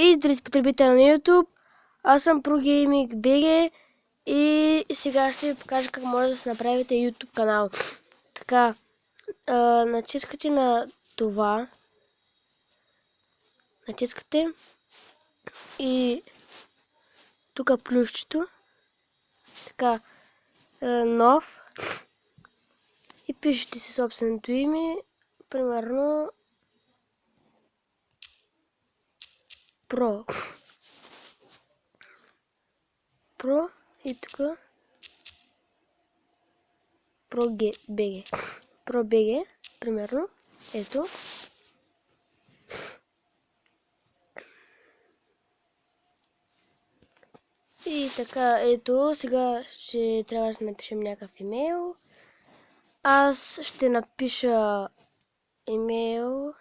И здрасти потребител на YouTube, аз съм ProGaming BG и сега ще ви покажа как може да се направите YouTube канал. Така, натискате на това, натискате и тук плюсчето, така, нов и пишете си собственото име, примерно Pro и тук ProBG, примерно, ето. И така, ето, сега ще трябва да напишем някакъв имейл. Аз ще напиша имейл.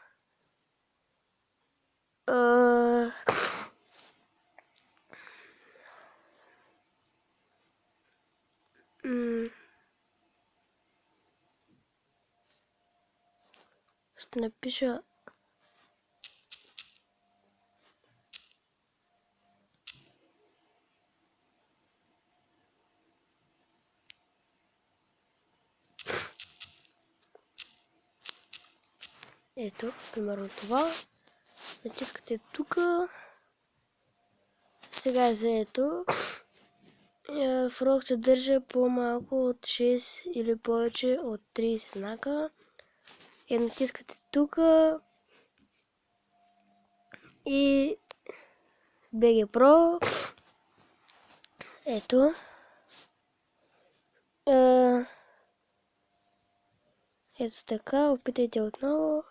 Ще напиша ето, примерно това. Натискате тук. Сега е заето. Фрог съдържа по-малко от 6 или повече от 30 знака. И натискате тук. И BG Pro. Ето. Ето така, опитайте отново.